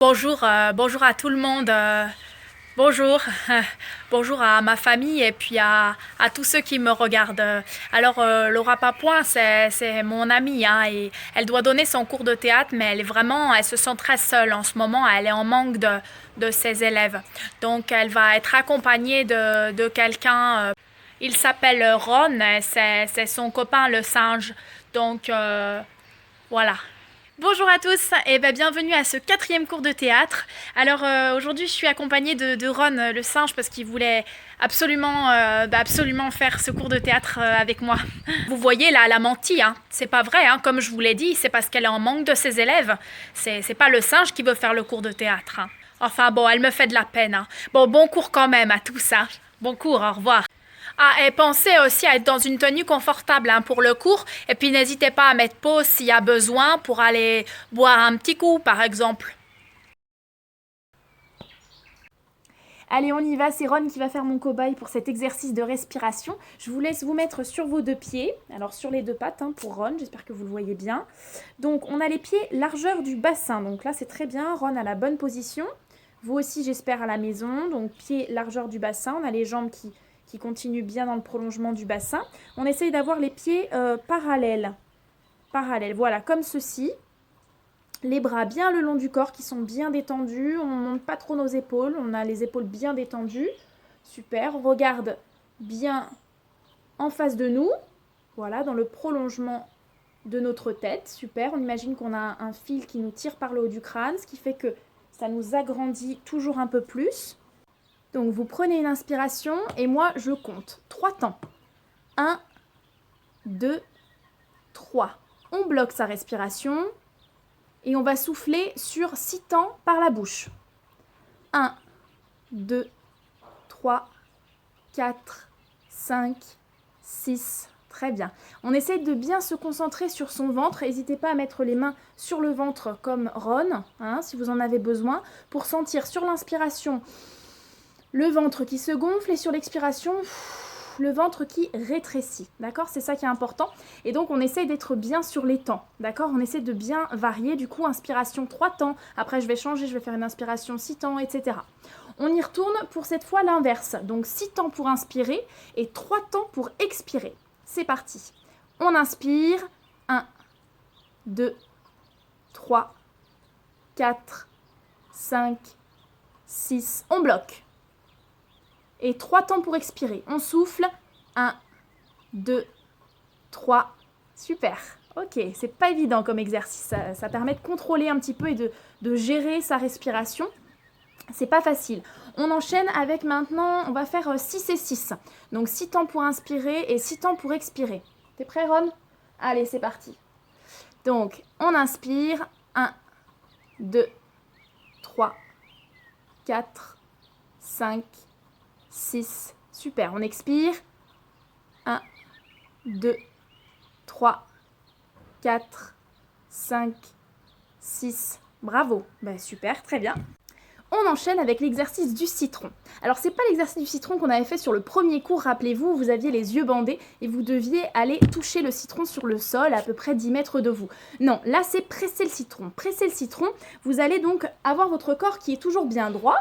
Bonjour, bonjour à tout le monde. Bonjour, bonjour à ma famille et puis à tous ceux qui me regardent. Alors, Laura Papoin, c'est mon amie, hein, et elle doit donner son cours de théâtre, mais elle se sent très seule en ce moment. Elle est en manque de ses élèves. Donc, elle va être accompagnée de quelqu'un. Il s'appelle Ron, c'est son copain le singe. Donc, voilà. Bonjour à tous et bienvenue à ce quatrième cours de théâtre. Alors aujourd'hui je suis accompagnée de Ron le singe parce qu'il voulait absolument faire ce cours de théâtre avec moi. Vous voyez là, elle a menti, hein. C'est pas vrai, hein. Comme je vous l'ai dit, c'est parce qu'elle est en manque de ses élèves. C'est pas le singe qui veut faire le cours de théâtre, hein. Enfin bon, elle me fait de la peine, hein. Bon cours quand même à tout ça. Bon cours, au revoir. Ah, et pensez aussi à être dans une tenue confortable, hein, pour le cours. Et puis n'hésitez pas à mettre pause s'il y a besoin pour aller boire un petit coup, par exemple. Allez, on y va, c'est Ron qui va faire mon cobaye pour cet exercice de respiration. Je vous laisse vous mettre sur vos deux pieds, alors sur les deux pattes, hein, pour Ron, j'espère que vous le voyez bien. Donc on a les pieds largeur du bassin, donc là c'est très bien, Ron a la bonne position. Vous aussi j'espère à la maison, donc pieds largeur du bassin, on a les jambes qui continuent bien dans le prolongement du bassin. On essaye d'avoir les pieds parallèles, voilà, comme ceci. Les bras bien le long du corps qui sont bien détendus. On ne monte pas trop nos épaules. On a les épaules bien détendues. Super. On regarde bien en face de nous. Voilà, dans le prolongement de notre tête. Super. On imagine qu'on a un fil qui nous tire par le haut du crâne, ce qui fait que ça nous agrandit toujours un peu plus. Donc vous prenez une inspiration et moi je compte 3 temps. 1, 2, 3. On bloque sa respiration. Et on va souffler sur 6 temps par la bouche. 1, 2, 3, 4, 5, 6. Très bien. On essaie de bien se concentrer sur son ventre. N'hésitez pas à mettre les mains sur le ventre comme Ron, hein, si vous en avez besoin, pour sentir sur l'inspiration le ventre qui se gonfle et sur l'expiration le ventre qui rétrécit, d'accord? C'est ça qui est important. Et donc, on essaye d'être bien sur les temps, d'accord? On essaie de bien varier, du coup, inspiration 3 temps. Après, je vais changer, je vais faire une inspiration 6 temps, etc. On y retourne pour cette fois l'inverse. Donc, 6 temps pour inspirer et 3 temps pour expirer. C'est parti. On inspire. 1, 2, 3, 4, 5, 6. On bloque. Et 3 temps pour expirer. On souffle. 1, 2, 3. Super. Ok, c'est pas évident comme exercice. Ça permet de contrôler un petit peu et de gérer sa respiration. C'est pas facile. On enchaîne avec maintenant, on va faire 6 et 6. Donc 6 temps pour inspirer et 6 temps pour expirer. T'es prêt, Ron? Allez, c'est parti. Donc, on inspire. 1, 2, 3, 4, 5, 6. Super, on expire. 1, 2, 3, 4, 5, 6. Bravo. Ben, super, très bien. On enchaîne avec l'exercice du citron. Alors, c'est pas l'exercice du citron qu'on avait fait sur le premier cours, rappelez-vous, vous aviez les yeux bandés et vous deviez aller toucher le citron sur le sol à peu près 10 mètres de vous. Non, là, c'est presser le citron. Presser le citron, vous allez donc avoir votre corps qui est toujours bien droit,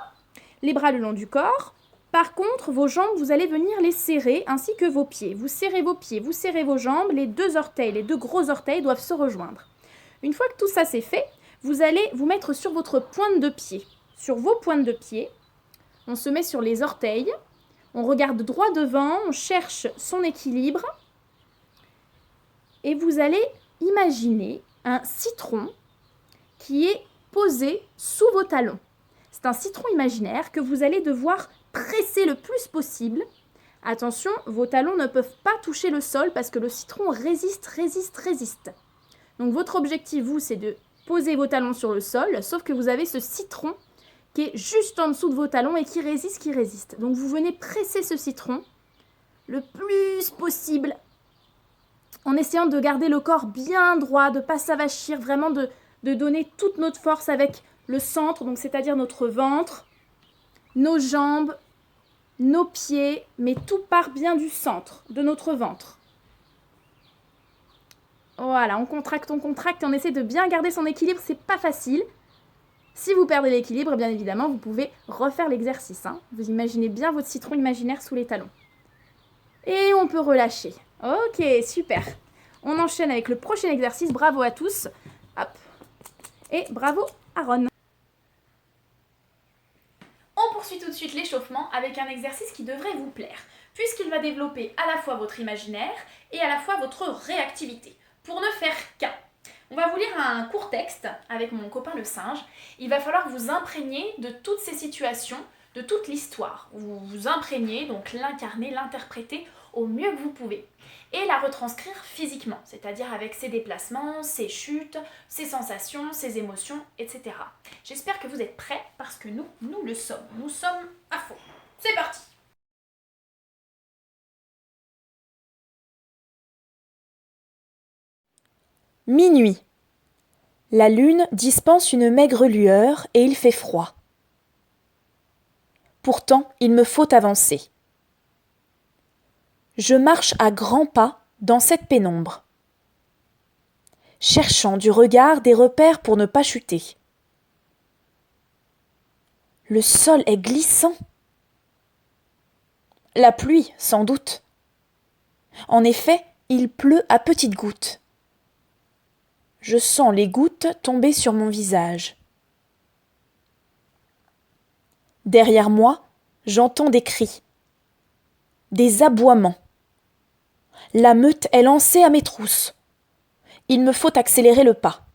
les bras le long du corps. Par contre, vos jambes, vous allez venir les serrer, ainsi que vos pieds. Vous serrez vos pieds, vous serrez vos jambes, les deux orteils, les deux gros orteils doivent se rejoindre. Une fois que tout ça c'est fait, vous allez vous mettre sur votre pointe de pied. Sur vos pointes de pied, on se met sur les orteils, on regarde droit devant, on cherche son équilibre, et vous allez imaginer un citron qui est posé sous vos talons. C'est un citron imaginaire que vous allez devoir presser le plus possible. Attention, vos talons ne peuvent pas toucher le sol parce que le citron résiste. Donc votre objectif, vous, c'est de poser vos talons sur le sol, sauf que vous avez ce citron qui est juste en dessous de vos talons et qui résiste. Donc vous venez presser ce citron le plus possible en essayant de garder le corps bien droit, de ne pas s'avachir, vraiment de donner toute notre force avec le centre, donc c'est-à-dire notre ventre, nos jambes, nos pieds, mais tout part bien du centre, de notre ventre. Voilà, on contracte, on essaie de bien garder son équilibre, c'est pas facile. Si vous perdez l'équilibre, bien évidemment, vous pouvez refaire l'exercice. Hein. Vous imaginez bien votre citron imaginaire sous les talons. Et on peut relâcher. Ok, super. On enchaîne avec le prochain exercice. Bravo à tous. Hop. Et bravo à Ron. On poursuit tout de suite l'échauffement avec un exercice qui devrait vous plaire, puisqu'il va développer à la fois votre imaginaire et à la fois votre réactivité. Pour ne faire qu'un. On va vous lire un court texte avec mon copain le singe. Il va falloir vous imprégner de toutes ces situations, de toute l'histoire. Vous vous imprégnez, donc l'incarner, l'interpréter au mieux que vous pouvez. Et la retranscrire physiquement, c'est-à-dire avec ses déplacements, ses chutes, ses sensations, ses émotions, etc. J'espère que vous êtes prêts parce que nous le sommes. Nous sommes à fond. C'est parti! Minuit. La lune dispense une maigre lueur et il fait froid. Pourtant, il me faut avancer. Je marche à grands pas dans cette pénombre, cherchant du regard des repères pour ne pas chuter. Le sol est glissant. La pluie, sans doute. En effet, il pleut à petites gouttes. Je sens les gouttes tomber sur mon visage. Derrière moi, j'entends des cris, des aboiements. La meute est lancée à mes trousses. Il me faut accélérer le pas.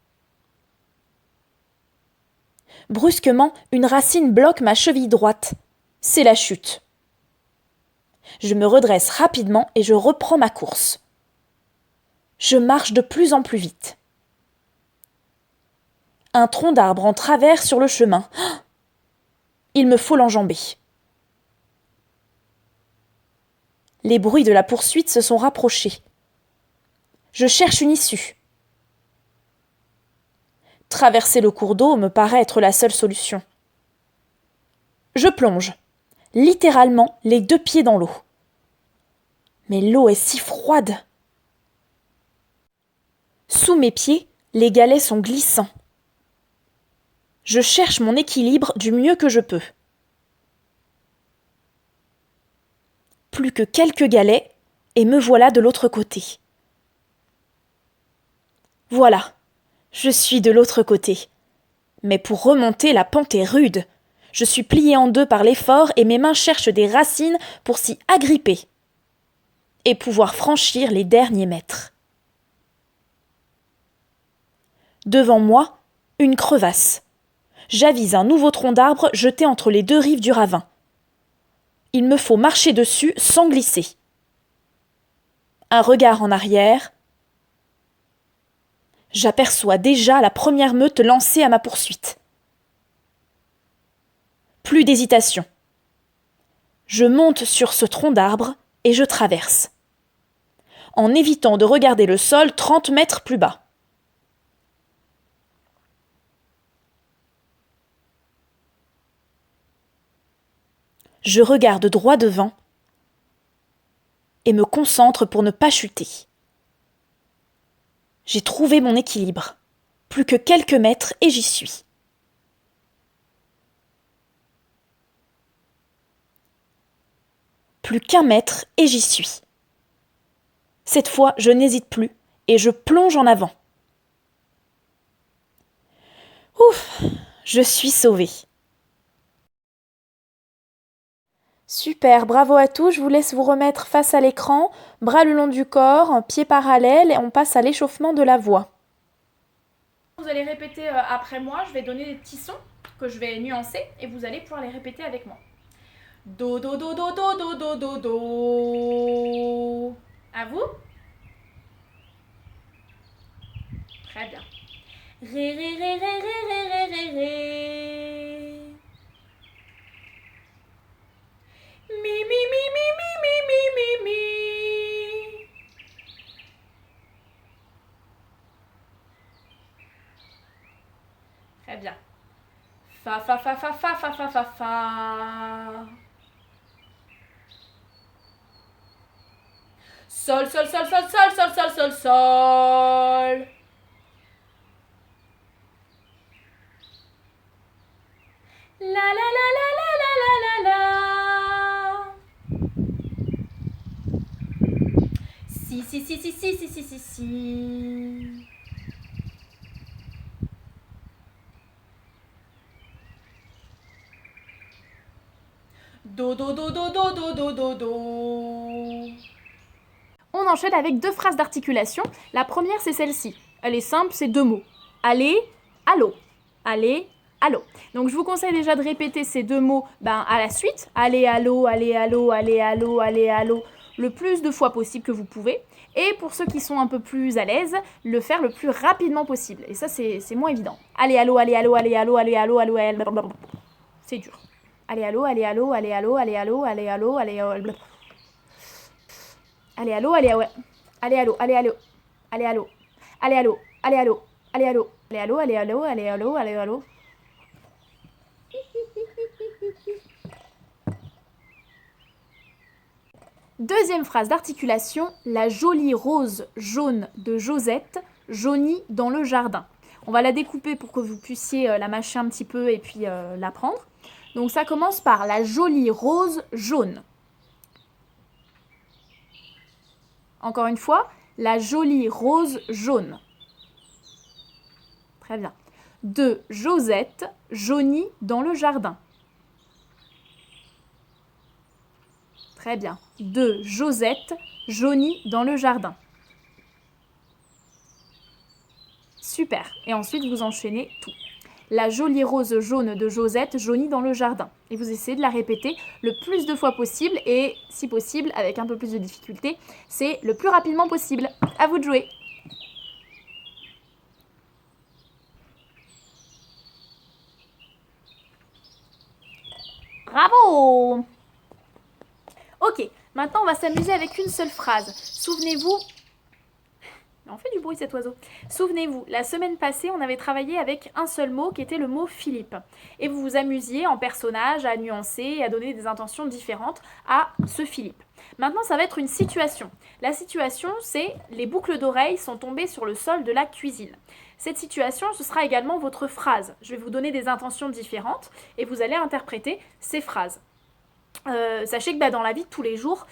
Brusquement, une racine bloque ma cheville droite. C'est la chute. Je me redresse rapidement et je reprends ma course. Je marche de plus en plus vite. Un tronc d'arbre en travers sur le chemin. Il me faut l'enjamber. Les bruits de la poursuite se sont rapprochés. Je cherche une issue. Traverser le cours d'eau me paraît être la seule solution. Je plonge, littéralement les 2 pieds dans l'eau. Mais l'eau est si froide. Sous mes pieds, les galets sont glissants. Je cherche mon équilibre du mieux que je peux. Plus que quelques galets, et me voilà de l'autre côté. Voilà, je suis de l'autre côté. Mais pour remonter, la pente est rude. Je suis pliée en 2 par l'effort et mes mains cherchent des racines pour s'y agripper et pouvoir franchir les derniers mètres. Devant moi, une crevasse. J'avise un nouveau tronc d'arbre jeté entre les 2 rives du ravin. Il me faut marcher dessus sans glisser. Un regard en arrière. J'aperçois déjà la première meute lancée à ma poursuite. Plus d'hésitation. Je monte sur ce tronc d'arbre et je traverse, en évitant de regarder le sol 30 mètres plus bas. Je regarde droit devant et me concentre pour ne pas chuter. J'ai trouvé mon équilibre. Plus que quelques mètres et j'y suis. Plus qu'1 mètre et j'y suis. Cette fois, je n'hésite plus et je plonge en avant. Ouf, je suis sauvée. Super, bravo à tous. Je vous laisse vous remettre face à l'écran, bras le long du corps, pieds parallèles et on passe à l'échauffement de la voix. Vous allez répéter après moi. Je vais donner des petits sons que je vais nuancer et vous allez pouvoir les répéter avec moi. Do, do, do, do, do, do, do, do, do. À vous? Très bien. Ré, ré, ré, ré, ré, ré, ré, ré, ré. Mi, mi, mi, mi, mi, mi, mi, mi, mi. Très bien. Fa, fa, fa, fa, fa, fa, fa, fa, fa. Sol, sol, sol, sol, sol, sol, sol, sol, sol. La la la la la la la la. Si si si si si si si si si. Do do do do do do do do do. On enchaîne avec deux phrases d'articulation. La première, c'est celle-ci. Elle est simple, c'est deux mots. Aller, allô. Aller, allô. Donc je vous conseille déjà de répéter ces deux mots à la suite. Aller, allô, aller, allô, aller, allô, aller, allô, le plus de fois possible que vous pouvez. Et pour ceux qui sont un peu plus à l'aise, le faire le plus rapidement possible. Et ça, c'est moins évident. Aller, allô, aller, allô, aller, allô, aller, allô, allô, allô, c'est dur. Allez, allô, allez, allô, allez, allô, allez, allô, allez, allô, allez, allô. Allez, allô, allez, ouais. Allez, allô, allez, allô. Allez, allô. Allez, allô, allez, allô. Allez, allô. Allez, allô, allez, allô, allez, allô, allez, allô. Deuxième phrase d'articulation, la jolie rose jaune de Josette jaunie dans le jardin. On va la découper pour que vous puissiez la mâcher un petit peu et puis la prendre. Donc ça commence par la jolie rose jaune. Encore une fois, la jolie rose jaune. Très bien. De Josette jaunie dans le jardin. Très bien. De Josette jaunie dans le jardin. Super. Et ensuite, vous enchaînez tout. La jolie rose jaune de Josette jaunie dans le jardin. Et vous essayez de la répéter le plus de fois possible et, si possible, avec un peu plus de difficulté, c'est le plus rapidement possible. À vous de jouer. Bravo! Ok, maintenant on va s'amuser avec une seule phrase. Souvenez-vous... On fait du bruit cet oiseau. Souvenez-vous, la semaine passée, on avait travaillé avec un seul mot qui était le mot Philippe. Et vous vous amusiez en personnage à nuancer et à donner des intentions différentes à ce Philippe. Maintenant, ça va être une situation. La situation, c'est les boucles d'oreilles sont tombées sur le sol de la cuisine. Cette situation, ce sera également votre phrase. Je vais vous donner des intentions différentes et vous allez interpréter ces phrases. Sachez que dans la vie de tous les jours,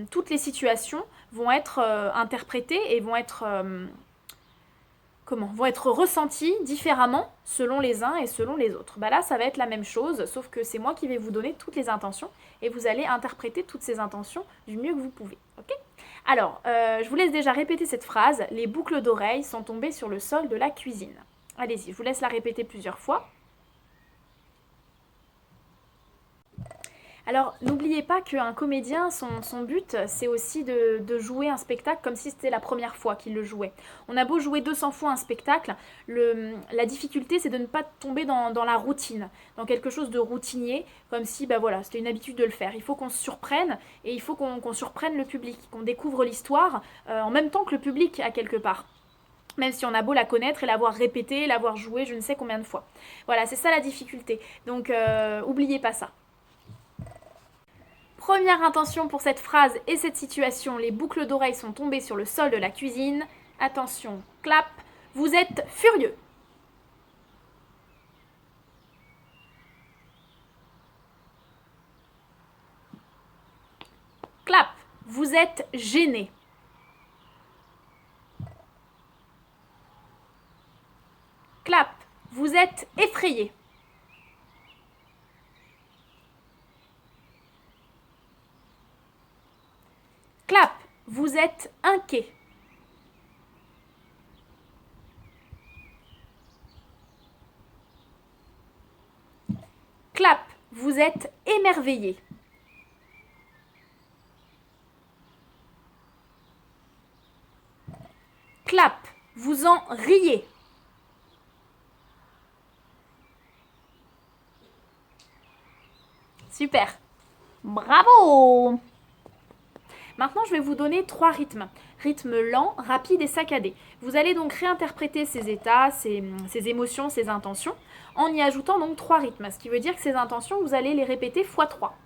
toutes les situations vont être interprétées et vont être ressenties différemment selon les uns et selon les autres. Là, ça va être la même chose, sauf que c'est moi qui vais vous donner toutes les intentions et vous allez interpréter toutes ces intentions du mieux que vous pouvez. Okay ? Alors, je vous laisse déjà répéter cette phrase. Les boucles d'oreilles sont tombées sur le sol de la cuisine. Allez-y, je vous laisse la répéter plusieurs fois. Alors, n'oubliez pas qu'un comédien, son but, c'est aussi de jouer un spectacle comme si c'était la première fois qu'il le jouait. On a beau jouer 200 fois un spectacle, la difficulté, c'est de ne pas tomber dans la routine, dans quelque chose de routinier, comme si, c'était une habitude de le faire. Il faut qu'on se surprenne, et il faut qu'on surprenne le public, qu'on découvre l'histoire en même temps que le public, à quelque part. Même si on a beau la connaître et l'avoir répétée, l'avoir jouée je ne sais combien de fois. Voilà, c'est ça la difficulté. Donc, n'oubliez pas ça. Première intention pour cette phrase et cette situation, les boucles d'oreilles sont tombées sur le sol de la cuisine. Attention, clap, vous êtes furieux. Clap, vous êtes gêné. Clap, vous êtes effrayé. Clap, vous êtes inquiet. Clap, vous êtes émerveillé. Clap, vous en riez. Super. Bravo! Maintenant, je vais vous donner 3 rythmes. Rythme lent, rapide et saccadé. Vous allez donc réinterpréter ces états, ces émotions, ces intentions, en y ajoutant donc 3 rythmes. Ce qui veut dire que ces intentions, vous allez les répéter x 3.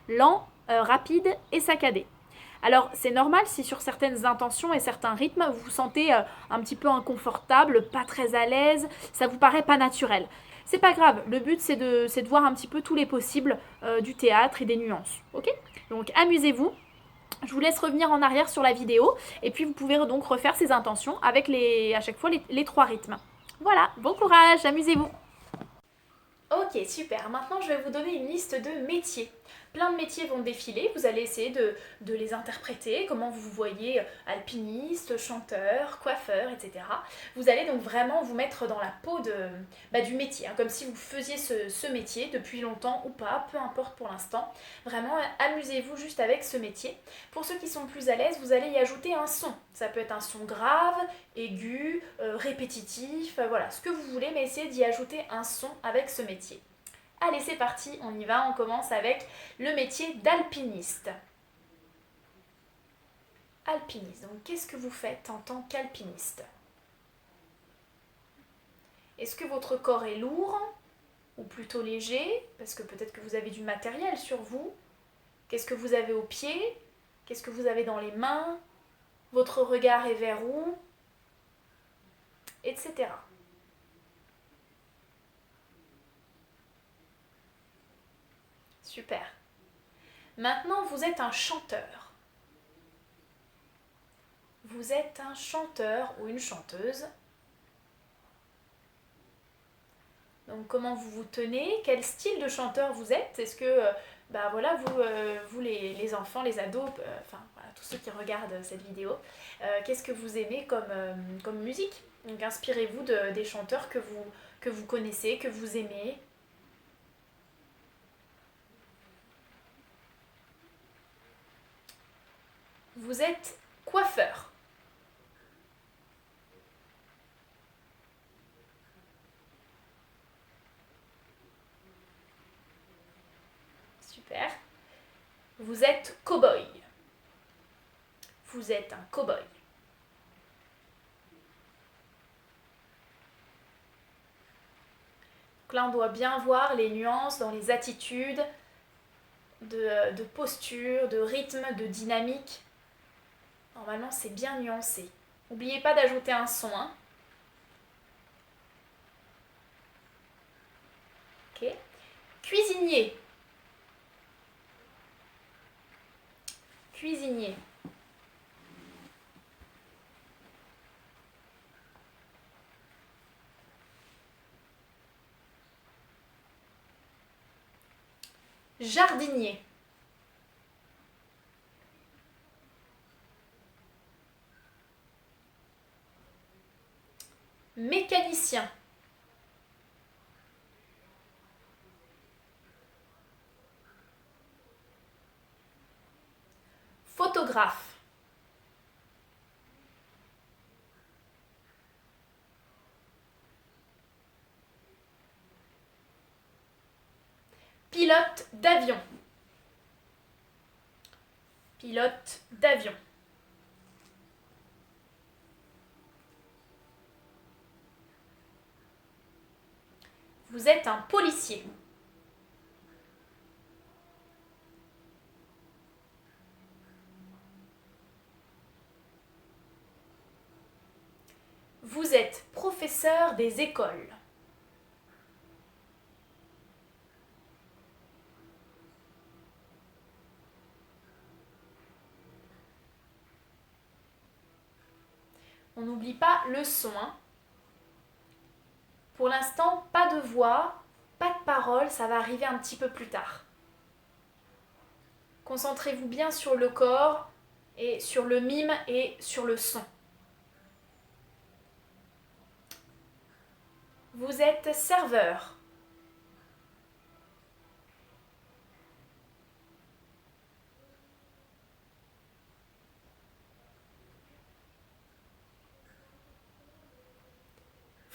Lent, rapide et saccadé. Alors, c'est normal si sur certaines intentions et certains rythmes, vous vous sentez un petit peu inconfortable, pas très à l'aise, ça vous paraît pas naturel. C'est pas grave, le but c'est de voir un petit peu tous les possibles du théâtre et des nuances, ok? Donc amusez-vous. Je vous laisse revenir en arrière sur la vidéo et puis vous pouvez donc refaire ces intentions avec à chaque fois les 3 rythmes. Voilà, bon courage, amusez-vous. Ok, super. Maintenant, je vais vous donner une liste de métiers. Plein de métiers vont défiler. Vous allez essayer de les interpréter, comment vous vous voyez alpiniste, chanteur, coiffeur, etc. Vous allez donc vraiment vous mettre dans la peau du métier, hein, comme si vous faisiez ce métier depuis longtemps ou pas, peu importe pour l'instant. Vraiment, amusez-vous juste avec ce métier. Pour ceux qui sont plus à l'aise, vous allez y ajouter un son. Ça peut être un son grave, aigu, répétitif, voilà, ce que vous voulez, mais essayez d'y ajouter un son avec ce métier. Allez, c'est parti, on y va, on commence avec le métier d'alpiniste. Alpiniste, donc qu'est-ce que vous faites en tant qu'alpiniste? Est-ce que votre corps est lourd ou plutôt léger? Parce que peut-être que vous avez du matériel sur vous. Qu'est-ce que vous avez aux pieds? Qu'est-ce que vous avez dans les mains? Votre regard est vers où? Etc. Super. Maintenant, vous êtes un chanteur. Vous êtes un chanteur ou une chanteuse. Donc, comment vous vous tenez? Quel style de chanteur vous êtes? Est-ce que, vous les enfants, les ados, voilà, tous ceux qui regardent cette vidéo, qu'est-ce que vous aimez comme musique? Donc, inspirez-vous des chanteurs que vous connaissez, que vous aimez. Vous êtes coiffeur. Super. Vous êtes cow-boy. Vous êtes un cow-boy. Donc là, on doit bien voir les nuances dans les attitudes, de posture, de rythme, de dynamique. Normalement, c'est bien nuancé. N'oubliez pas d'ajouter un son. Hein. Ok. Cuisinier. Cuisinier. Jardinier. Mécanicien. Photographe. Pilote d'avion. Pilote d'avion. Vous êtes un policier. Vous êtes professeur des écoles. On n'oublie pas le son. Hein. Pour l'instant, pas de voix, pas de parole, ça va arriver un petit peu plus tard. Concentrez-vous bien sur le corps et sur le mime et sur le son. Vous êtes serveur.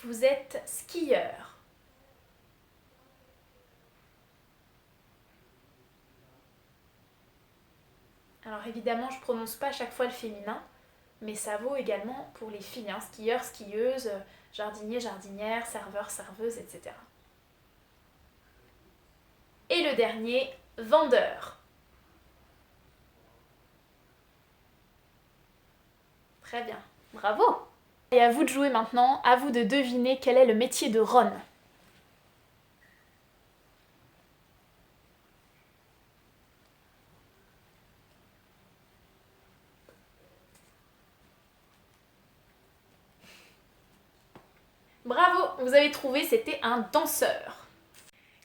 Vous êtes skieur. Alors évidemment, je ne prononce pas à chaque fois le féminin, mais ça vaut également pour les filles, hein, skieurs, skieuses, jardiniers, jardinières, serveurs, serveuses, etc. Et le dernier, vendeur. Très bien, bravo! Et à vous de jouer maintenant, à vous de deviner quel est le métier de Ron. Bravo, vous avez trouvé, c'était un danseur.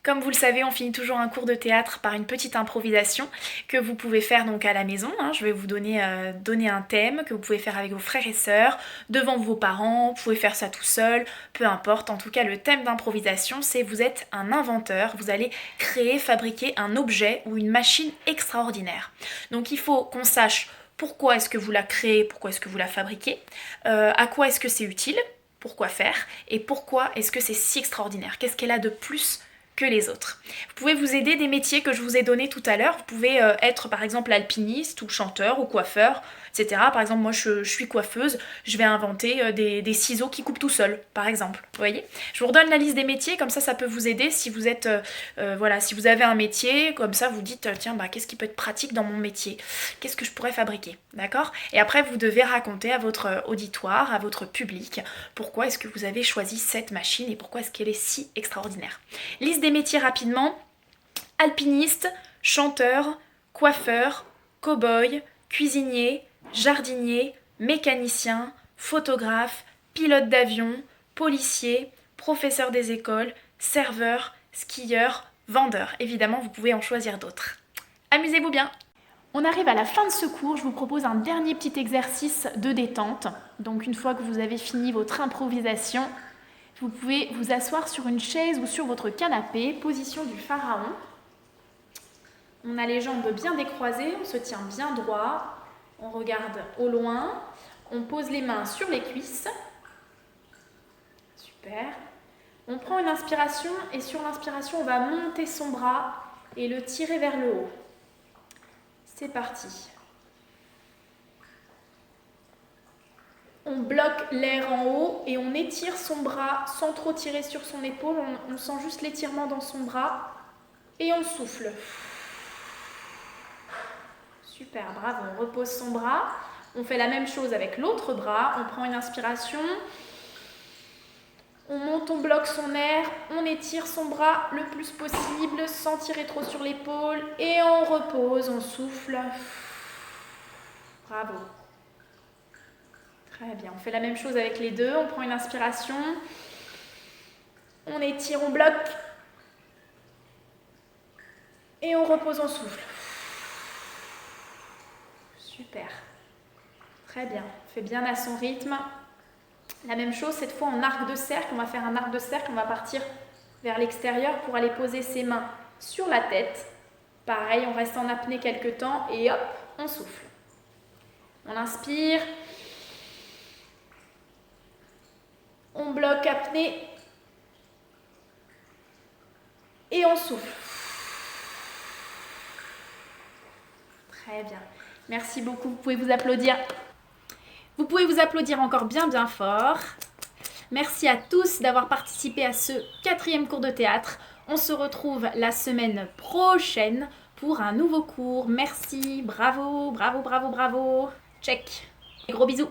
Comme vous le savez, on finit toujours un cours de théâtre par une petite improvisation que vous pouvez faire donc à la maison. Je vais vous donner un thème que vous pouvez faire avec vos frères et sœurs, devant vos parents, vous pouvez faire ça tout seul, peu importe. En tout cas, le thème d'improvisation, c'est vous êtes un inventeur, vous allez créer, fabriquer un objet ou une machine extraordinaire. Donc il faut qu'on sache pourquoi est-ce que vous la créez, pourquoi est-ce que vous la fabriquez, à quoi est-ce que c'est utile, pourquoi faire, et pourquoi est-ce que c'est si extraordinaire, qu'est-ce qu'elle a de plus que les autres. Vous pouvez vous aider des métiers que je vous ai donnés tout à l'heure. Vous pouvez être par exemple alpiniste ou chanteur ou coiffeur, etc. Par exemple, moi je suis coiffeuse, je vais inventer des ciseaux qui coupent tout seul, par exemple. Vous voyez ? Je vous redonne la liste des métiers, comme ça peut vous aider si vous êtes, si vous avez un métier, comme ça vous dites, tiens, qu'est-ce qui peut être pratique dans mon métier ? Qu'est-ce que je pourrais fabriquer ? D'accord ? Et après, vous devez raconter à votre auditoire, à votre public, pourquoi est-ce que vous avez choisi cette machine et pourquoi est-ce qu'elle est si extraordinaire. Liste des métiers rapidement: alpiniste, chanteur, coiffeur, cow-boy, cuisinier, jardinier, mécanicien, photographe, pilote d'avion, policier, professeur des écoles, serveur, skieur, vendeur. Évidemment, vous pouvez en choisir d'autres. Amusez-vous bien! On arrive à la fin de ce cours, je vous propose un dernier petit exercice de détente. Donc une fois que vous avez fini votre improvisation, vous pouvez vous asseoir sur une chaise ou sur votre canapé, position du pharaon. On a les jambes bien décroisées, on se tient bien droit, on regarde au loin, on pose les mains sur les cuisses. Super. On prend une inspiration et sur l'inspiration, on va monter son bras et le tirer vers le haut. C'est parti. On bloque l'air en haut et on étire son bras sans trop tirer sur son épaule. On sent juste l'étirement dans son bras et on souffle. Super, bravo. On repose son bras. On fait la même chose avec l'autre bras. On prend une inspiration. On monte, on bloque son air. On étire son bras le plus possible sans tirer trop sur l'épaule. Et on repose, on souffle. Bravo. Très bien, on fait la même chose avec les deux. On prend une inspiration. On étire, on bloque. Et on repose, on souffle. Super. Très bien. On fait bien à son rythme. La même chose, cette fois en arc de cercle. On va faire un arc de cercle. On va partir vers l'extérieur pour aller poser ses mains sur la tête. Pareil, on reste en apnée quelques temps et hop, on souffle. On inspire. On bloque apnée. Et on souffle. Très bien. Merci beaucoup. Vous pouvez vous applaudir. Vous pouvez vous applaudir encore bien bien fort. Merci à tous d'avoir participé à ce 4e cours de théâtre. On se retrouve la semaine prochaine pour un nouveau cours. Merci, bravo, bravo, bravo, bravo. Check. Gros bisous.